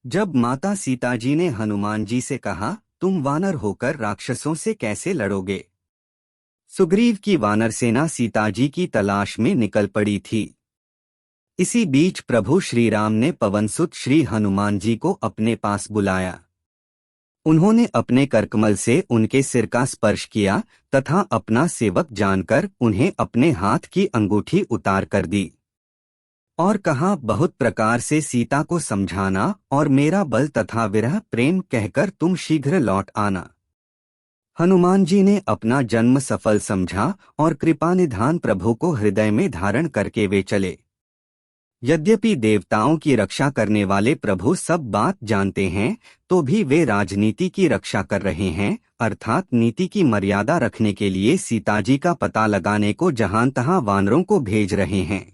जब माता सीता जी ने हनुमान जी से कहा, तुम वानर होकर राक्षसों से कैसे लड़ोगे? सुग्रीव की वानर सेना सीता जी की तलाश में निकल पड़ी थी। इसी बीच प्रभु श्री राम ने पवनसुत श्री हनुमान जी को अपने पास बुलाया। उन्होंने अपने करकमल से उनके सिर का स्पर्श किया तथा अपना सेवक जानकर उन्हें अपने हाथ की अंगूठी उतार कर दी और कहा, बहुत प्रकार से सीता को समझाना और मेरा बल तथा विरह प्रेम कहकर तुम शीघ्र लौट आना। हनुमान जी ने अपना जन्म सफल समझा और कृपानिधान प्रभु को हृदय में धारण करके वे चले। यद्यपि देवताओं की रक्षा करने वाले प्रभु सब बात जानते हैं, तो भी वे राजनीति की रक्षा कर रहे हैं, अर्थात नीति की मर्यादा रखने के लिए सीताजी का पता लगाने को जहां तहां वानरों को भेज रहे हैं।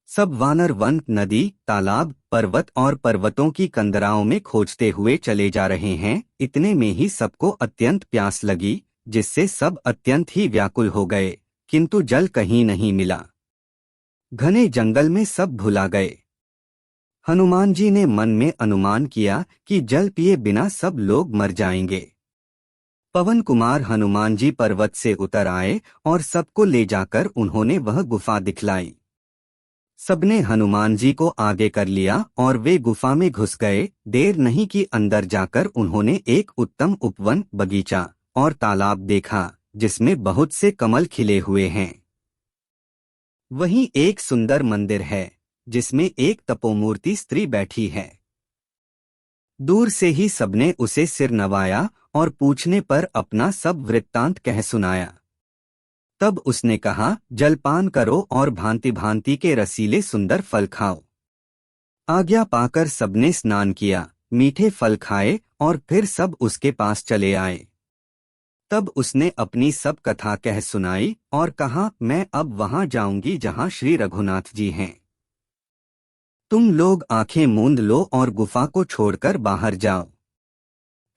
सब वानर वन, नदी, तालाब, पर्वत और पर्वतों की कंदराओं में खोजते हुए चले जा रहे हैं। इतने में ही सबको अत्यंत प्यास लगी, जिससे सब अत्यंत ही व्याकुल हो गए, किंतु जल कहीं नहीं मिला। घने जंगल में सब भुला गए। हनुमान जी ने मन में अनुमान किया कि जल पिए बिना सब लोग मर जाएंगे। पवन कुमार हनुमान जी पर्वत से उतर आए और सबको ले जाकर उन्होंने वह गुफा दिखलाई। सबने हनुमान जी को आगे कर लिया और वे गुफा में घुस गए। देर नहीं कि अंदर जाकर उन्होंने एक उत्तम उपवन, बगीचा और तालाब देखा, जिसमें बहुत से कमल खिले हुए हैं। वहीं एक सुंदर मंदिर है, जिसमें एक तपोमूर्ति स्त्री बैठी है। दूर से ही सबने उसे सिर नवाया और पूछने पर अपना सब वृत्तांत कह सुनाया। तब उसने कहा, जलपान करो और भांति भांति के रसीले सुंदर फल खाओ। आज्ञा पाकर सबने स्नान किया, मीठे फल खाए और फिर सब उसके पास चले आए। तब उसने अपनी सब कथा कह सुनाई और कहा, मैं अब वहां जाऊंगी जहां श्री रघुनाथ जी हैं। तुम लोग आंखें मूंद लो और गुफा को छोड़कर बाहर जाओ।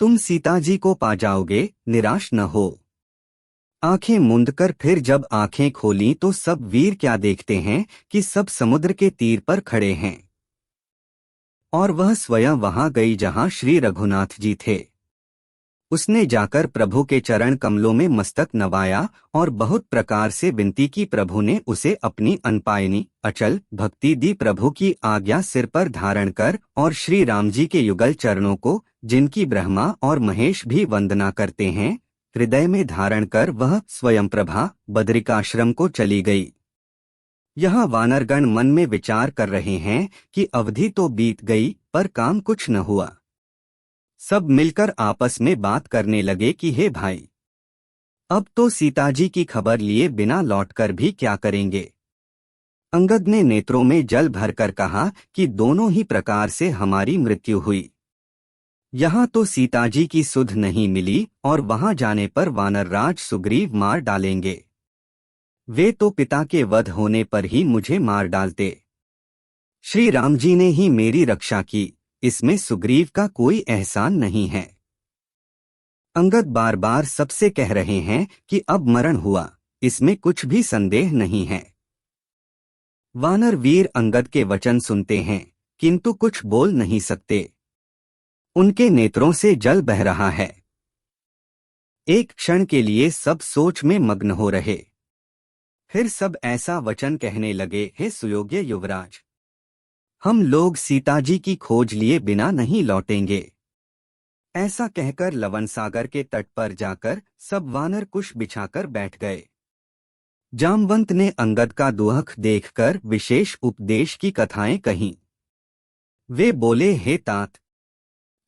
तुम सीता जी को पा जाओगे, निराश न हो। आंखें मूंदकर फिर जब आंखें खोलीं तो सब वीर क्या देखते हैं कि सब समुद्र के तीर पर खड़े हैं और वह स्वयं वहां गई जहां श्री रघुनाथ जी थे। उसने जाकर प्रभु के चरण कमलों में मस्तक नवाया और बहुत प्रकार से विनती की। प्रभु ने उसे अपनी अनपायनी अचल भक्ति दी। प्रभु की आज्ञा सिर पर धारण कर और श्री राम जी के युगल चरणों को, जिनकी ब्रह्मा और महेश भी वंदना करते हैं, हृदय में धारण कर वह स्वयं प्रभा बद्रिकाश्रम को चली गई। यहाँ वानरगण मन में विचार कर रहे हैं कि अवधि तो बीत गई पर काम कुछ न हुआ। सब मिलकर आपस में बात करने लगे कि हे भाई, अब तो सीताजी की खबर लिए बिना लौटकर भी क्या करेंगे। अंगद ने नेत्रों में जल भरकर कहा कि दोनों ही प्रकार से हमारी मृत्यु हुई। यहाँ तो सीताजी की सुध नहीं मिली और वहां जाने पर वानरराज सुग्रीव मार डालेंगे। वे तो पिता के वध होने पर ही मुझे मार डालते। श्री राम जी ने ही मेरी रक्षा की, इसमें सुग्रीव का कोई एहसान नहीं है। अंगद बार बार सबसे कह रहे हैं कि अब मरण हुआ, इसमें कुछ भी संदेह नहीं है। वानर वीर अंगद के वचन सुनते हैं, किंतु कुछ बोल नहीं सकते। उनके नेत्रों से जल बह रहा है। एक क्षण के लिए सब सोच में मग्न हो रहे। फिर सब ऐसा वचन कहने लगे, हे सुयोग्य युवराज, हम लोग सीताजी की खोज लिए बिना नहीं लौटेंगे। ऐसा कहकर लवन सागर के तट पर जाकर सब वानर कुश बिछाकर बैठ गए। जामवंत ने अंगद का दुख देखकर विशेष उपदेश की कथाएं कहीं। वे बोले, हे तात,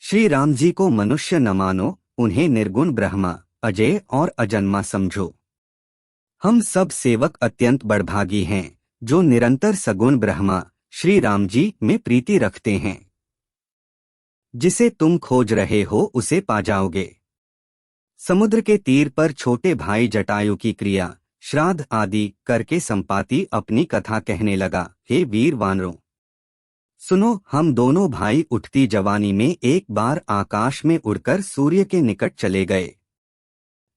श्री राम जी को मनुष्य न मानो, उन्हें निर्गुण ब्रह्मा, अजय और अजन्मा समझो। हम सब सेवक अत्यंत बड़भागी हैं, जो निरंतर सगुण ब्रह्मा श्री राम जी में प्रीति रखते हैं। जिसे तुम खोज रहे हो उसे पा जाओगे। समुद्र के तीर पर छोटे भाई जटायु की क्रिया, श्राद्ध आदि करके संपाति अपनी कथा कहने लगा, हे वीर वानरों, सुनो, हम दोनों भाई उठती जवानी में एक बार आकाश में उड़कर सूर्य के निकट चले गए।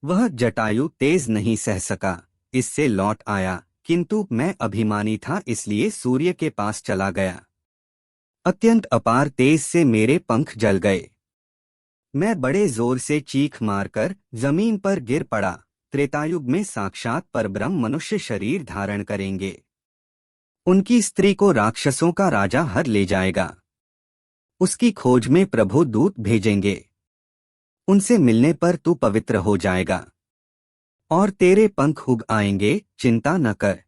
वह जटायु तेज नहीं सह सका, इससे लौट आया, किंतु मैं अभिमानी था इसलिए सूर्य के पास चला गया। अत्यंत अपार तेज से मेरे पंख जल गए। मैं बड़े जोर से चीख मारकर जमीन पर गिर पड़ा। त्रेतायुग में साक्षात परब्रह्म मनुष्य शरीर धारण करेंगे। उनकी स्त्री को राक्षसों का राजा हर ले जाएगा। उसकी खोज में प्रभु दूत भेजेंगे। उनसे मिलने पर तू पवित्र हो जाएगा और तेरे पंख उग आएंगे, चिंता न कर।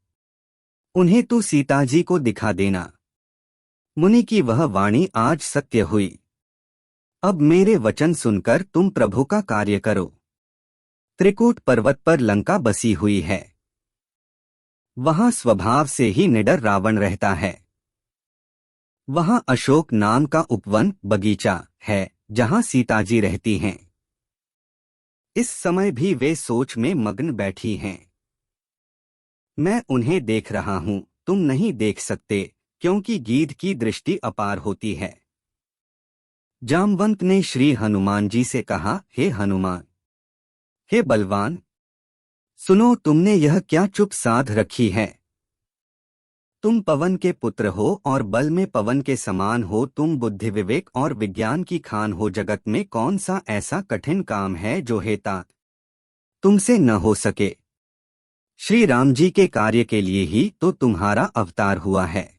उन्हें तू सीता जी को दिखा देना। मुनि की वह वाणी आज सत्य हुई। अब मेरे वचन सुनकर तुम प्रभु का कार्य करो। त्रिकूट पर्वत पर लंका बसी हुई है। वहां स्वभाव से ही निडर रावण रहता है। वहां अशोक नाम का उपवन बगीचा है जहां सीता जी रहती हैं। इस समय भी वे सोच में मग्न बैठी हैं। मैं उन्हें देख रहा हूं, तुम नहीं देख सकते, क्योंकि गीध की दृष्टि अपार होती है। जामवंत ने श्री हनुमान जी से कहा, हे हनुमान, हे बलवान, सुनो, तुमने यह क्या चुप साध रखी है? तुम पवन के पुत्र हो और बल में पवन के समान हो। तुम बुद्धि विवेक और विज्ञान की खान हो। जगत में कौन सा ऐसा कठिन काम है जो हेता तुमसे न हो सके? श्री राम जी के कार्य के लिए ही तो तुम्हारा अवतार हुआ है।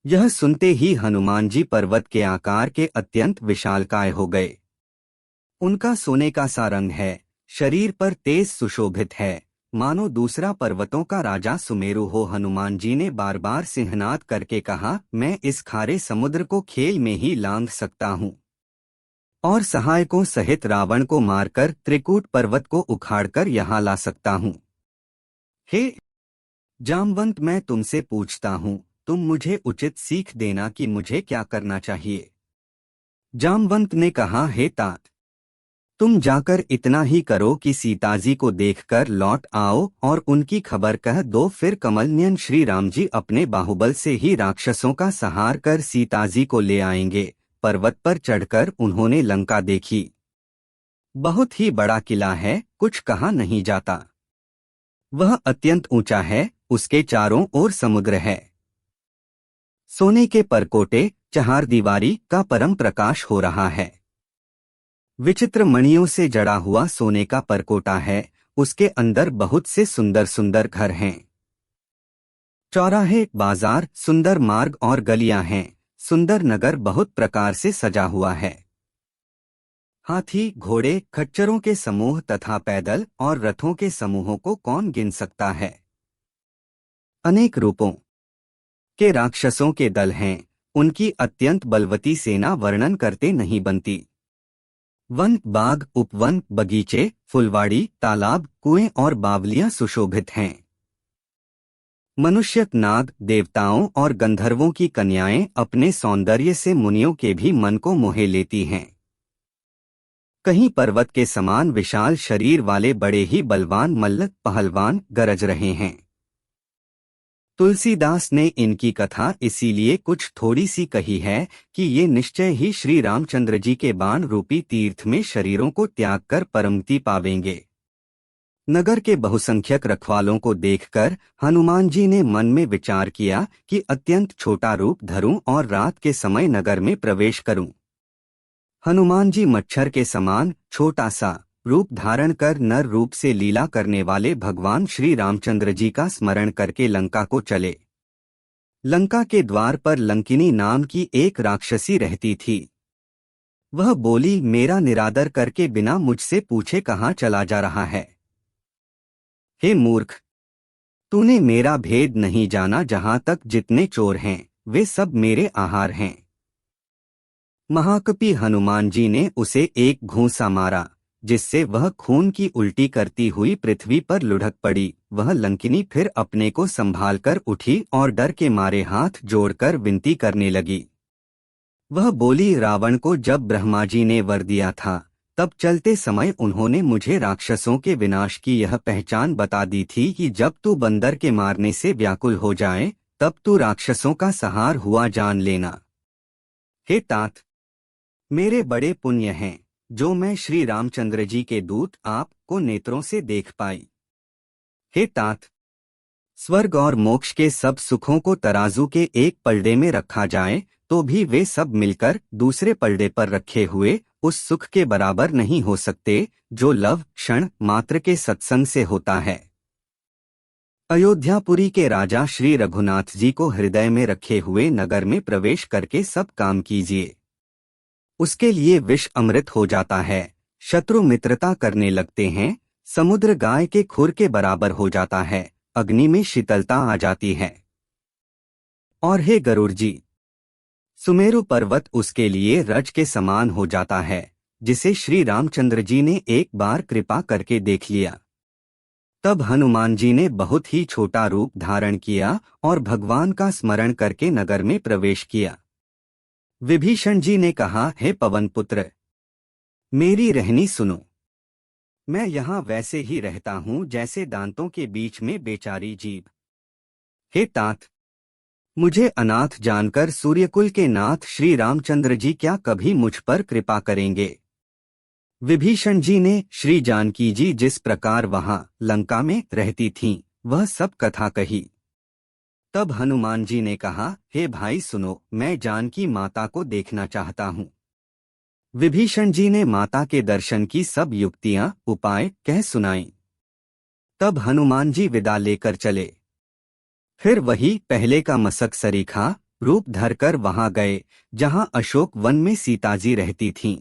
यह सुनते ही हनुमान जी पर्वत के आकार के अत्यंत विशालकाय हो गए। उनका सोने का सा रंग है, शरीर पर तेज सुशोभित है, मानो दूसरा पर्वतों का राजा सुमेरु हो। हनुमान जी ने बार बार सिंहनाद करके कहा, मैं इस खारे समुद्र को खेल में ही लांघ सकता हूँ और सहायकों सहित रावण को मारकर त्रिकूट पर्वत को उखाड़कर यहाँ ला सकता हूँ। हे जामवंत, मैं तुमसे पूछता हूँ, तुम मुझे उचित सीख देना कि मुझे क्या करना चाहिए। जामवंत ने कहा, हे तात, तुम जाकर इतना ही करो कि सीताजी को देखकर लौट आओ और उनकी खबर कह दो। फिर कमलनयन श्री राम जी अपने बाहुबल से ही राक्षसों का संहार कर सीताजी को ले आएंगे। पर्वत पर चढ़कर उन्होंने लंका देखी। बहुत ही बड़ा किला है, कुछ कहा नहीं जाता। वह अत्यंत ऊंचा है, उसके चारों ओर समुद्र है। सोने के परकोटे चहारदीवारी का परम प्रकाश हो रहा है। विचित्र मणियों से जड़ा हुआ सोने का परकोटा है, उसके अंदर बहुत से सुंदर सुंदर घर हैं। चौराहे, बाजार, सुंदर मार्ग और गलियां हैं। सुंदर नगर बहुत प्रकार से सजा हुआ है। हाथी, घोड़े, खच्चरों के समूह तथा पैदल और रथों के समूहों को कौन गिन सकता है। अनेक रूपों के राक्षसों के दल हैं। उनकी अत्यंत बलवती सेना वर्णन करते नहीं बनती। वन, बाग, उपवन, बगीचे, फुलवाड़ी, तालाब, कुएं और बावलियां सुशोभित हैं। मनुष्य, नाग, देवताओं और गंधर्वों की कन्याएं अपने सौंदर्य से मुनियों के भी मन को मोहे लेती हैं। कहीं पर्वत के समान विशाल शरीर वाले बड़े ही बलवान मल्ल पहलवान गरज रहे हैं। तुलसीदास ने इनकी कथा इसीलिए कुछ थोड़ी सी कही है कि ये निश्चय ही श्री रामचंद्र जी के बाण रूपी तीर्थ में शरीरों को त्याग कर परमति पावेंगे। नगर के बहुसंख्यक रखवालों को देखकर हनुमान जी ने मन में विचार किया कि अत्यंत छोटा रूप धरूं और रात के समय नगर में प्रवेश करूं। हनुमान जी मच्छर के समान छोटा सा रूप धारण कर नर रूप से लीला करने वाले भगवान श्री रामचंद्र जी का स्मरण करके लंका को चले। लंका के द्वार पर लंकिनी नाम की एक राक्षसी रहती थी। वह बोली, मेरा निरादर करके बिना मुझसे पूछे कहाँ चला जा रहा है? हे मूर्ख, तूने मेरा भेद नहीं जाना। जहां तक जितने चोर हैं वे सब मेरे आहार हैं। महाकपि हनुमान जी ने उसे एक घूंसा मारा, जिससे वह खून की उल्टी करती हुई पृथ्वी पर लुढ़क पड़ी। वह लंकिनी फिर अपने को संभालकर उठी और डर के मारे हाथ जोड़कर विनती करने लगी। वह बोली, रावण को जब ब्रह्मा जी ने वर दिया था तब चलते समय उन्होंने मुझे राक्षसों के विनाश की यह पहचान बता दी थी कि जब तू बंदर के मारने से व्याकुल हो जाए तब तू राक्षसों का संहार हुआ जान लेना। हे तात, मेरे बड़े पुण्य हैं जो मैं श्री रामचंद्र जी के दूत आप को नेत्रों से देख पाई। हे तात, स्वर्ग और मोक्ष के सब सुखों को तराजू के एक पलड़े में रखा जाए, तो भी वे सब मिलकर दूसरे पलड़े पर रखे हुए उस सुख के बराबर नहीं हो सकते जो लव क्षण मात्र के सत्संग से होता है। अयोध्यापुरी के राजा श्री रघुनाथ जी को हृदय में रखे हुए नगर में प्रवेश करके सब काम कीजिए। उसके लिए विष अमृत हो जाता है, शत्रु मित्रता करने लगते हैं, समुद्र गाय के खुर के बराबर हो जाता है, अग्नि में शीतलता आ जाती है। और हे गरुड़ जी, सुमेरु पर्वत उसके लिए रज के समान हो जाता है, जिसे श्री रामचंद्र जी ने एक बार कृपा करके देख लिया। तब हनुमान जी ने बहुत ही छोटा रूप धारण किया और भगवान का स्मरण करके नगर में प्रवेश किया। विभीषण जी ने कहा, हे पवन पुत्र, मेरी रहनी सुनो। मैं यहाँ वैसे ही रहता हूँ जैसे दांतों के बीच में बेचारी जीभ। हे तात, मुझे अनाथ जानकर सूर्यकुल के नाथ श्री रामचंद्र जी क्या कभी मुझ पर कृपा करेंगे? विभीषण जी ने श्री जानकी जी जिस प्रकार वहां लंका में रहती थीं, वह सब कथा कही। तब हनुमान जी ने कहा, हे भाई सुनो, मैं जानकी माता को देखना चाहता हूँ। विभीषण जी ने माता के दर्शन की सब युक्तियां उपाय कह सुनाई। तब हनुमान जी विदा लेकर चले। फिर वही पहले का मसक सरीखा रूप धरकर वहां गए जहां अशोक वन में सीताजी रहती थीं।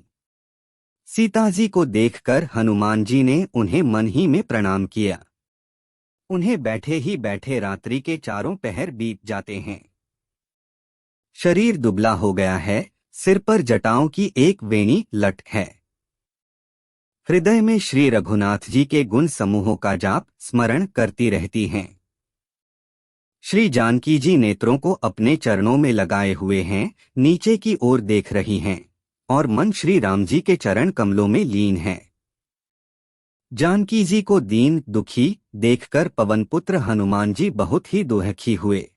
सीताजी को देखकर हनुमान जी ने उन्हें मन ही में प्रणाम किया। उन्हें बैठे ही बैठे रात्रि के चारों पहर बीत जाते हैं। शरीर दुबला हो गया है, सिर पर जटाओं की एक वेणी लट है। हृदय में श्री रघुनाथ जी के गुण समूहों का जाप स्मरण करती रहती हैं। श्री जानकी जी नेत्रों को अपने चरणों में लगाए हुए हैं, नीचे की ओर देख रही हैं और मन श्री राम जी के चरण कमलों में लीन है। जानकी जी को दीन दुखी देखकर पवनपुत्र हनुमान जी बहुत ही दुखी हुए।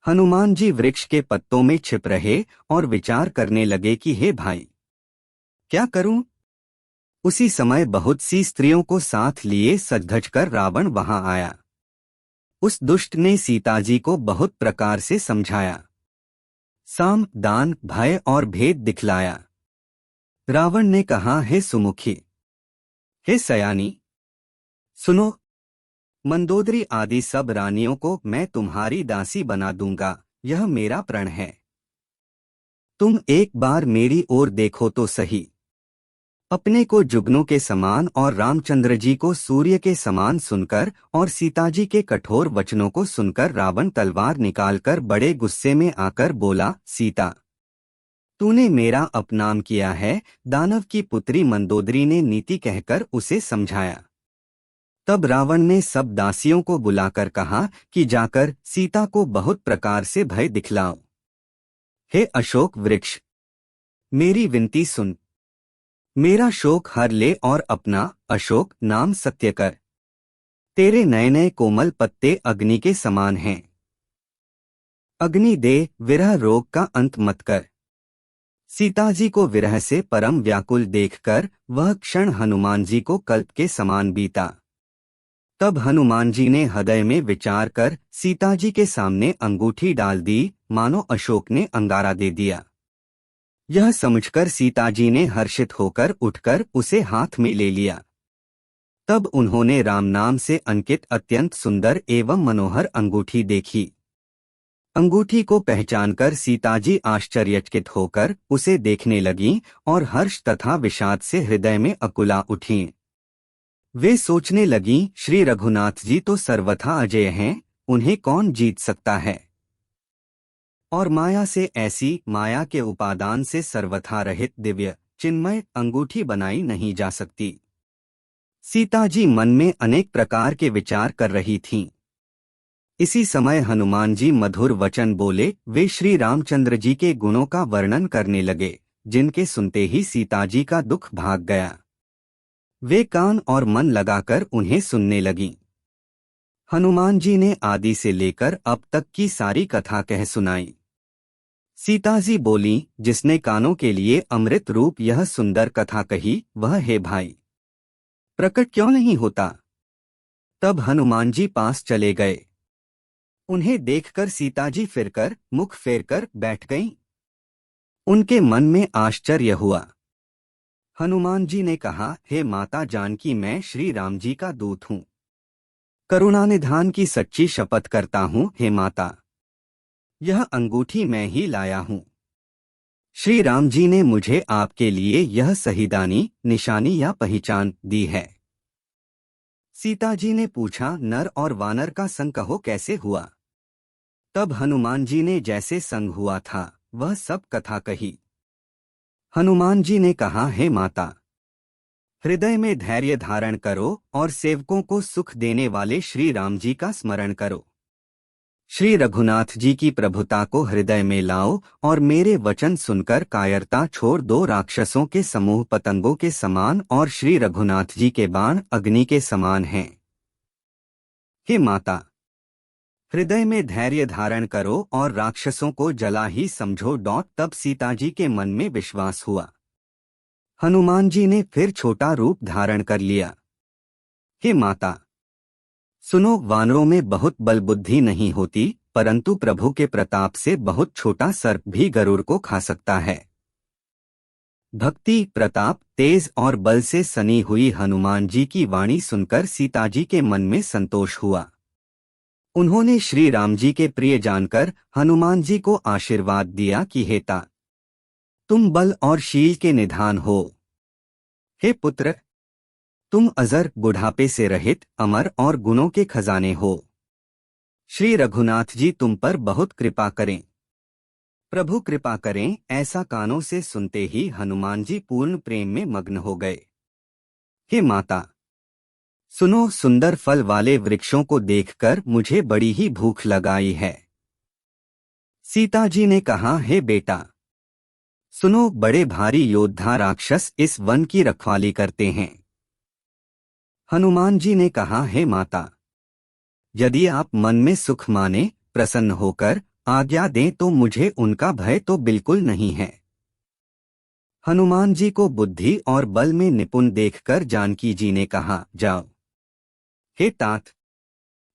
हनुमान जी वृक्ष के पत्तों में छिप रहे और विचार करने लगे कि हे भाई, क्या करूं? उसी समय बहुत सी स्त्रियों को साथ लिए सज-धज कर रावण वहां आया। उस दुष्ट ने सीताजी को बहुत प्रकार से समझाया, साम दान भय और भेद दिखलाया। रावण ने कहा, हे सुमुखी, हे सयानी, सुनो, मंदोदरी आदि सब रानियों को मैं तुम्हारी दासी बना दूंगा, यह मेरा प्रण है। तुम एक बार मेरी ओर देखो तो सही। अपने को जुगनों के समान और रामचंद्र जी को सूर्य के समान सुनकर और सीताजी के कठोर वचनों को सुनकर रावण तलवार निकालकर बड़े गुस्से में आकर बोला, सीता, तूने मेरा अपनाम किया है। दानव की पुत्री मंदोदरी ने नीति कहकर उसे समझाया। तब रावण ने सब दासियों को बुलाकर कहा कि जाकर सीता को बहुत प्रकार से भय दिखलाओ। हे अशोक वृक्ष, मेरी विनती सुन, मेरा शोक हर ले और अपना अशोक नाम सत्य कर। तेरे नए नए कोमल पत्ते अग्नि के समान हैं। अग्नि दे, विरह रोग का अंत मत कर। सीताजी को विरह से परम व्याकुल देखकर वह क्षण हनुमान जी को कल्प के समान बीता। तब हनुमान जी ने हृदय में विचार कर सीताजी के सामने अंगूठी डाल दी, मानो अशोक ने अंगारा दे दिया। यह समझकर सीताजी ने हर्षित होकर उठकर उसे हाथ में ले लिया। तब उन्होंने राम नाम से अंकित अत्यंत सुंदर एवं मनोहर अंगूठी देखी। अंगूठी को पहचानकर सीताजी आश्चर्यचकित होकर उसे देखने लगीं और हर्ष तथा विषाद से हृदय में अकुला उठीं। वे सोचने लगीं, श्री रघुनाथ जी तो सर्वथा अजय हैं, उन्हें कौन जीत सकता है? और माया से ऐसी माया के उपादान से सर्वथा रहित दिव्य चिन्मय अंगूठी बनाई नहीं जा सकती। सीताजी मन में अनेक प्रकार के विचार कर रही थीं। इसी समय हनुमान जी मधुर वचन बोले। वे श्री रामचंद्र जी के गुणों का वर्णन करने लगे, जिनके सुनते ही सीताजी का दुख भाग गया। वे कान और मन लगाकर उन्हें सुनने लगीं। हनुमान जी ने आदि से लेकर अब तक की सारी कथा कह सुनाई। सीताजी बोली, जिसने कानों के लिए अमृत रूप यह सुंदर कथा कही, वह हे भाई प्रकट क्यों नहीं होता? तब हनुमान जी पास चले गए। उन्हें देखकर सीताजी फिरकर मुख फेरकर बैठ गईं। उनके मन में आश्चर्य हुआ। हनुमान जी ने कहा, हे माता जानकी, मैं श्री राम जी का दूत हूँ। करुणानिधान की सच्ची शपथ करता हूँ, हे माता, यह अंगूठी मैं ही लाया हूँ। श्री राम जी ने मुझे आपके लिए यह सहीदानी, निशानी या पहचान दी है। सीता जी ने पूछा, नर और वानर का संग कहो कैसे हुआ? तब हनुमान जी ने जैसे संग हुआ था वह सब कथा कही। हनुमान जी ने कहा, हे माता, हृदय में धैर्य धारण करो और सेवकों को सुख देने वाले श्री राम जी का स्मरण करो। श्री रघुनाथ जी की प्रभुता को हृदय में लाओ और मेरे वचन सुनकर कायरता छोड़ दो। राक्षसों के समूह पतंगों के समान और श्री रघुनाथ जी के बाण अग्नि के समान हैं। हे माता, हृदय में धैर्य धारण करो और राक्षसों को जला ही समझो। तब सीता जी के मन में विश्वास हुआ। हनुमान जी ने फिर छोटा रूप धारण कर लिया। हे माता, सुनो, वानरों में बहुत बल बुद्धि नहीं होती, परंतु प्रभु के प्रताप से बहुत छोटा सर्प भी गरुड़ को खा सकता है। भक्ति, प्रताप, तेज और बल से सनी हुई हनुमान जी की वाणी सुनकर सीता जी के मन में संतोष हुआ। उन्होंने श्री राम जी के प्रिय जानकर हनुमान जी को आशीर्वाद दिया कि हे ता, तुम बल और शील के निधान हो। हे पुत्र, तुम अजर, बुढ़ापे से रहित, अमर और गुणों के खजाने हो। श्री रघुनाथ जी तुम पर बहुत कृपा करें। प्रभु कृपा करें। ऐसा कानों से सुनते ही हनुमान जी पूर्ण प्रेम में मग्न हो गए। हे माता, सुनो, सुंदर फल वाले वृक्षों को देखकर मुझे बड़ी ही भूख लगाई है। सीता जी ने कहा, हे बेटा, सुनो, बड़े भारी योद्धा राक्षस इस वन की रखवाली करते हैं। हनुमान जी ने कहा, हे माता, यदि आप मन में सुख माने, प्रसन्न होकर आज्ञा दें तो मुझे उनका भय तो बिल्कुल नहीं है। हनुमान जी को बुद्धि और बल में निपुण देखकर जानकी जी ने कहा, जाओ। हे तात,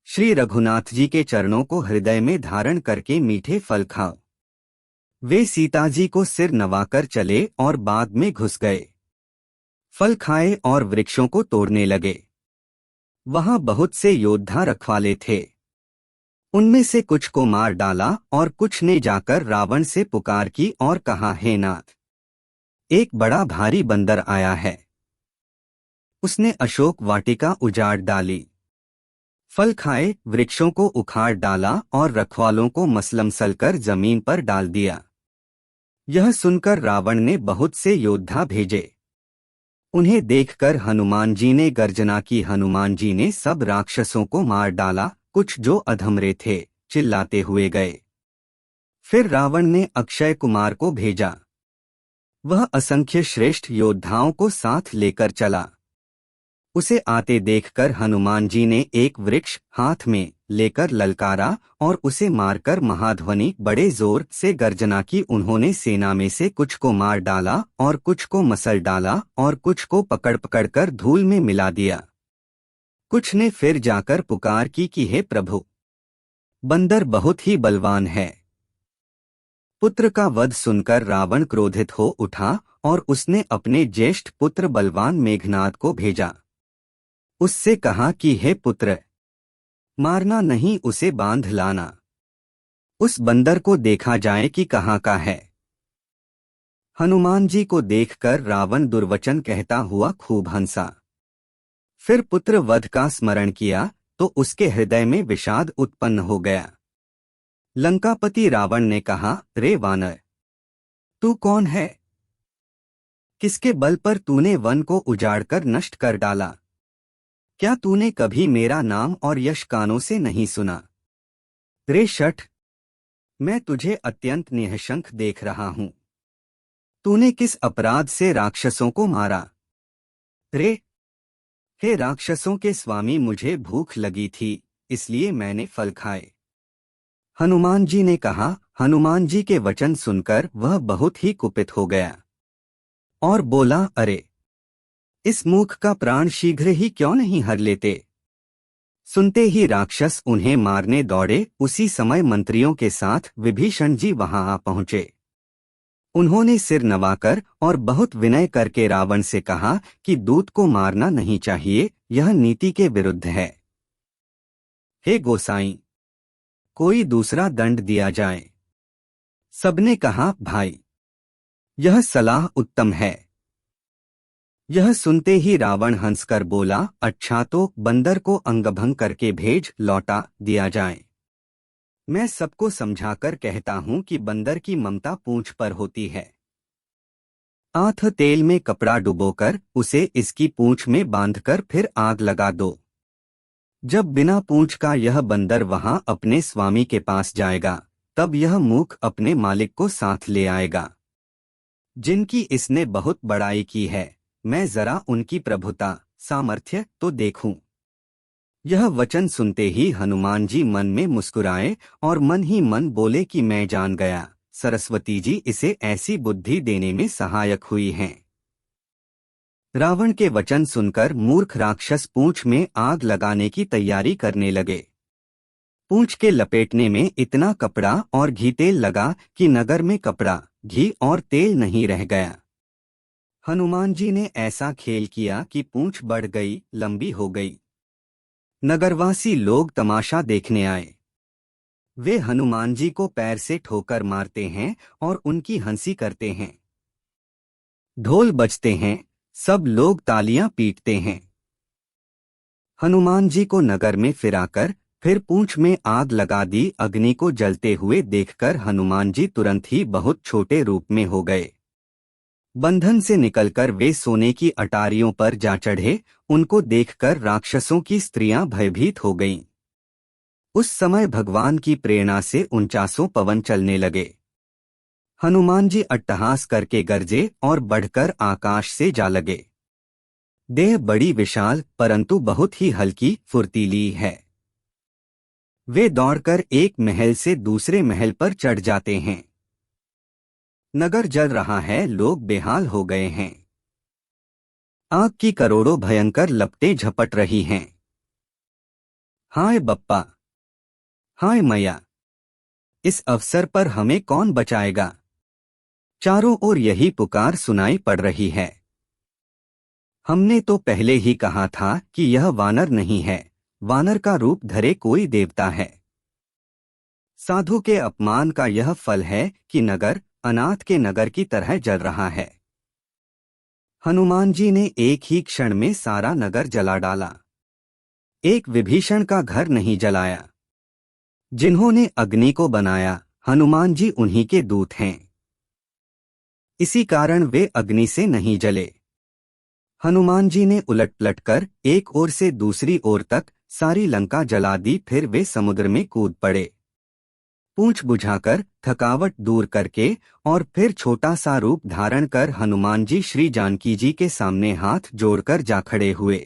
श्री रघुनाथ जी के चरणों को हृदय में धारण करके मीठे फल खाओ। वे सीता जी को सिर नवाकर चले और बाग में घुस गए। फल खाए और वृक्षों को तोड़ने लगे। वहां बहुत से योद्धा रखवाले थे। उनमें से कुछ को मार डाला और कुछ ने जाकर रावण से पुकार की और कहा, हे नाथ, एक बड़ा भारी बंदर आया है। उसने अशोक वाटिका उजाड़ डाली, फल खाए, वृक्षों को उखाड़ डाला और रखवालों को मसलमसल कर जमीन पर डाल दिया। यह सुनकर रावण ने बहुत से योद्धा भेजे। उन्हें देखकर हनुमान जी ने गर्जना की। हनुमान जी ने सब राक्षसों को मार डाला। कुछ जो अधमरे थे चिल्लाते हुए गए। फिर रावण ने अक्षय कुमार को भेजा। वह असंख्य श्रेष्ठ योद्धाओं को साथ लेकर चला। उसे आते देखकर हनुमान जी ने एक वृक्ष हाथ में लेकर ललकारा और उसे मारकर महाध्वनि बड़े जोर से गर्जना की। उन्होंने सेना में से कुछ को मार डाला और कुछ को मसल डाला और कुछ को पकड़ पकड़कर धूल में मिला दिया। कुछ ने फिर जाकर पुकार की कि हे प्रभु, बंदर बहुत ही बलवान है। पुत्र का वध सुनकर रावण क्रोधित हो उठा और उसने अपने ज्येष्ठ पुत्र बलवान मेघनाद को भेजा। उससे कहा कि हे पुत्र, मारना नहीं, उसे बांध लाना। उस बंदर को देखा जाए कि कहाँ का है। हनुमान जी को देखकर रावण दुर्वचन कहता हुआ खूब हंसा। फिर पुत्र वध का स्मरण किया तो उसके हृदय में विषाद उत्पन्न हो गया। लंकापति रावण ने कहा, रे वानर, तू कौन है? किसके बल पर तूने वन को उजाड़कर नष्ट कर डाला? क्या तूने कभी मेरा नाम और यश कानों से नहीं सुना? रे शठ, मैं तुझे अत्यंत निःशंक देख रहा हूं। तूने किस अपराध से राक्षसों को मारा? रे, हे राक्षसों के स्वामी, मुझे भूख लगी थी इसलिए मैंने फल खाए। हनुमान जी ने कहा। हनुमान जी के वचन सुनकर वह बहुत ही कुपित हो गया और बोला, अरे, इस मूर्ख का प्राण शीघ्र ही क्यों नहीं हर लेते? सुनते ही राक्षस उन्हें मारने दौड़े। उसी समय मंत्रियों के साथ विभीषण जी वहां आ पहुंचे। उन्होंने सिर नवाकर और बहुत विनय करके रावण से कहा कि दूत को मारना नहीं चाहिए, यह नीति के विरुद्ध है। हे गोसाई, कोई दूसरा दंड दिया जाए। सबने कहा, भाई, यह सलाह उत्तम है। यह सुनते ही रावण हंसकर बोला, अच्छा तो बंदर को अंगभंग करके भेज लौटा दिया जाए। मैं सबको समझाकर कहता हूं कि बंदर की ममता पूंछ पर होती है। आठ तेल में कपड़ा डुबोकर उसे इसकी पूंछ में बांधकर फिर आग लगा दो। जब बिना पूंछ का यह बंदर वहां अपने स्वामी के पास जाएगा, तब यह मूख अपने मालिक को साथ ले आएगा, जिनकी इसने बहुत बड़ाई की है। मैं जरा उनकी प्रभुता सामर्थ्य तो देखूं। यह वचन सुनते ही हनुमान जी मन में मुस्कुराए और मन ही मन बोले कि मैं जान गया, सरस्वती जी इसे ऐसी बुद्धि देने में सहायक हुई हैं। रावण के वचन सुनकर मूर्ख राक्षस पूंछ में आग लगाने की तैयारी करने लगे। पूंछ के लपेटने में इतना कपड़ा और घी तेल लगा कि नगर में कपड़ा, घी और तेल नहीं रह गया। हनुमान जी ने ऐसा खेल किया कि पूंछ बढ़ गई, लंबी हो गई। नगरवासी लोग तमाशा देखने आए। वे हनुमान जी को पैर से ठोकर मारते हैं और उनकी हंसी करते हैं। ढोल बजते हैं, सब लोग तालियां पीटते हैं। हनुमान जी को नगर में फिराकर फिर पूंछ में आग लगा दी। अग्नि को जलते हुए देखकर हनुमान जी तुरंत ही बहुत छोटे रूप में हो गए। बंधन से निकलकर वे सोने की अटारियों पर जा चढ़े। उनको देखकर राक्षसों की स्त्रियां भयभीत हो गईं। उस समय भगवान की प्रेरणा से 49 पवन चलने लगे। हनुमान जी अट्टहास करके गरजे और बढ़कर आकाश से जा लगे। देह बड़ी विशाल परंतु बहुत ही हल्की फुर्तीली है। वे दौड़कर एक महल से दूसरे महल पर चढ़ जाते हैं। नगर जल रहा है, लोग बेहाल हो गए हैं। आग की करोड़ों भयंकर लपटें झपट रही हैं। हाय बप्पा, हाय मैया, इस अवसर पर हमें कौन बचाएगा? चारों ओर यही पुकार सुनाई पड़ रही है। हमने तो पहले ही कहा था कि यह वानर नहीं है, वानर का रूप धरे कोई देवता है। साधु के अपमान का यह फल है कि नगर अनाथ के नगर की तरह जल रहा है। हनुमान जी ने एक ही क्षण में सारा नगर जला डाला। एक विभीषण का घर नहीं जलाया। जिन्होंने अग्नि को बनाया, हनुमान जी उन्हीं के दूत हैं। इसी कारण वे अग्नि से नहीं जले। हनुमान जी ने उलट पलट कर एक ओर से दूसरी ओर तक सारी लंका जला दी। फिर वे समुद्र में कूद पड़े। पूंछ बुझाकर थकावट दूर करके और फिर छोटा सा रूप धारण कर हनुमान जी श्री जानकी जी के सामने हाथ जोड़कर जा खड़े हुए।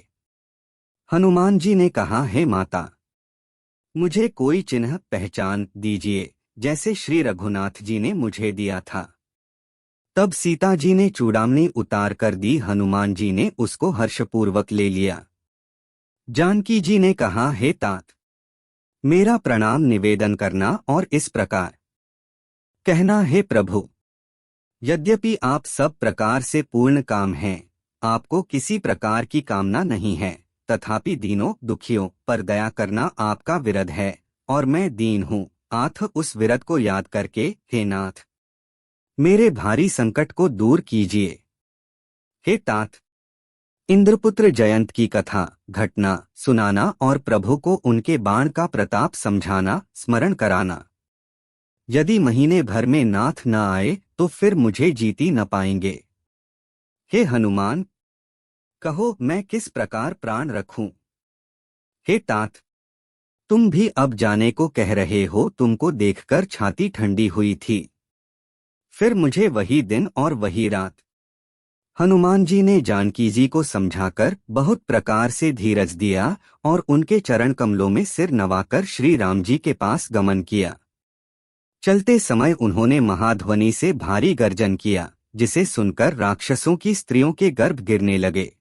हनुमान जी ने कहा, हे माता, मुझे कोई चिन्ह पहचान दीजिए, जैसे श्री रघुनाथ जी ने मुझे दिया था। तब सीता जी ने चूड़ामणि उतार कर दी। हनुमान जी ने उसको हर्षपूर्वक ले लिया। जानकी जी ने कहा, हे तात, मेरा प्रणाम निवेदन करना और इस प्रकार कहना, हे प्रभु, यद्यपि आप सब प्रकार से पूर्ण काम हैं, आपको किसी प्रकार की कामना नहीं है, तथापि दीनों दुखियों पर दया करना आपका विरध है और मैं दीन हूँ। आथ उस विरध को याद करके, हे नाथ, मेरे भारी संकट को दूर कीजिए। हे तात, इंद्रपुत्र जयंत की कथा घटना सुनाना और प्रभु को उनके बाण का प्रताप समझाना, स्मरण कराना। यदि महीने भर में नाथ न आए तो फिर मुझे जीती न पाएंगे। हे हनुमान, कहो मैं किस प्रकार प्राण रखूं? हे तात, तुम भी अब जाने को कह रहे हो। तुमको देखकर छाती ठंडी हुई थी। फिर मुझे वही दिन और वही रात। हनुमान जी ने जानकी जी को समझाकर बहुत प्रकार से धीरज दिया और उनके चरण कमलों में सिर नवाकर श्री राम जी के पास गमन किया। चलते समय उन्होंने महाध्वनि से भारी गर्जन किया, जिसे सुनकर राक्षसों की स्त्रियों के गर्भ गिरने लगे।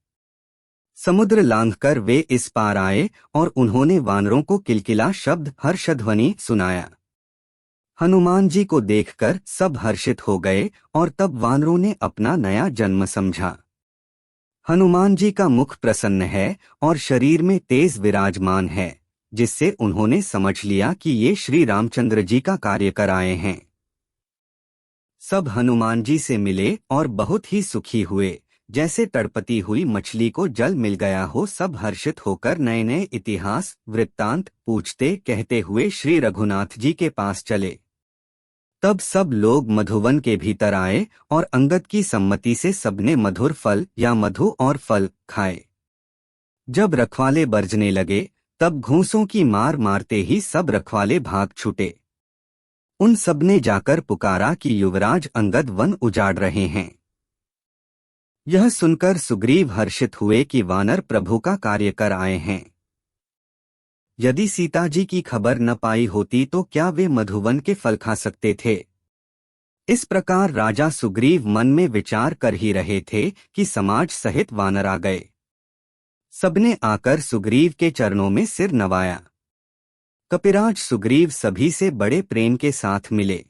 समुद्र लांघकर वे इस पार आए और उन्होंने वानरों को किलकिला शब्द हर्षध्वनि सुनाया। हनुमान जी को देखकर सब हर्षित हो गए और तब वानरों ने अपना नया जन्म समझा। हनुमान जी का मुख प्रसन्न है और शरीर में तेज विराजमान है, जिससे उन्होंने समझ लिया कि ये श्री रामचंद्र जी का कार्य कर आए हैं। सब हनुमान जी से मिले और बहुत ही सुखी हुए, जैसे तड़पती हुई मछली को जल मिल गया हो। सब हर्षित होकर नए नए इतिहास वृत्तांत पूछते कहते हुए श्री रघुनाथ जी के पास चले। तब सब लोग मधुवन के भीतर आए और अंगद की सम्मति से सबने मधुर फल या मधु और फल खाए। जब रखवाले बरजने लगे, तब घूंसों की मार मारते ही सब रखवाले भाग छूटे। उन सबने जाकर पुकारा कि युवराज अंगद वन उजाड़ रहे हैं। यह सुनकर सुग्रीव हर्षित हुए कि वानर प्रभु का कार्य कर आए हैं। यदि सीता जी की खबर न पाई होती तो क्या वे मधुवन के फल खा सकते थे। इस प्रकार राजा सुग्रीव मन में विचार कर ही रहे थे कि समाज सहित वानर आ गए। सबने आकर सुग्रीव के चरणों में सिर नवाया। कपिराज सुग्रीव सभी से बड़े प्रेम के साथ मिले।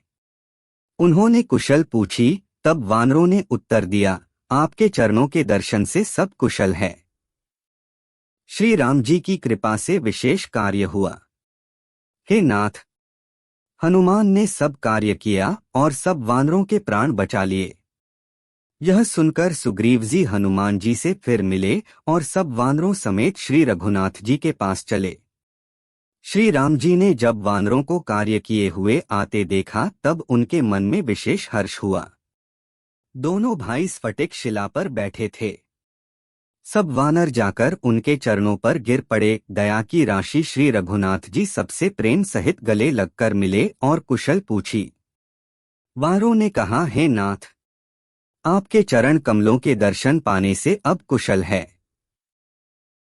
उन्होंने कुशल पूछी, तब वानरों ने उत्तर दिया, आपके चरणों के दर्शन से सब कुशल है। श्री राम जी की कृपा से विशेष कार्य हुआ। हे नाथ, हनुमान ने सब कार्य किया और सब वानरों के प्राण बचा लिए। यह सुनकर सुग्रीव जी हनुमान जी से फिर मिले और सब वानरों समेत श्री रघुनाथ जी के पास चले। श्री राम जी ने जब वानरों को कार्य किए हुए आते देखा, तब उनके मन में विशेष हर्ष हुआ। दोनों भाई स्फटिक शिला पर बैठे थे। सब वानर जाकर उनके चरणों पर गिर पड़े। दया की राशि श्री रघुनाथ जी सबसे प्रेम सहित गले लगकर मिले और कुशल पूछी। वानरों ने कहा, हे नाथ, आपके चरण कमलों के दर्शन पाने से अब कुशल है।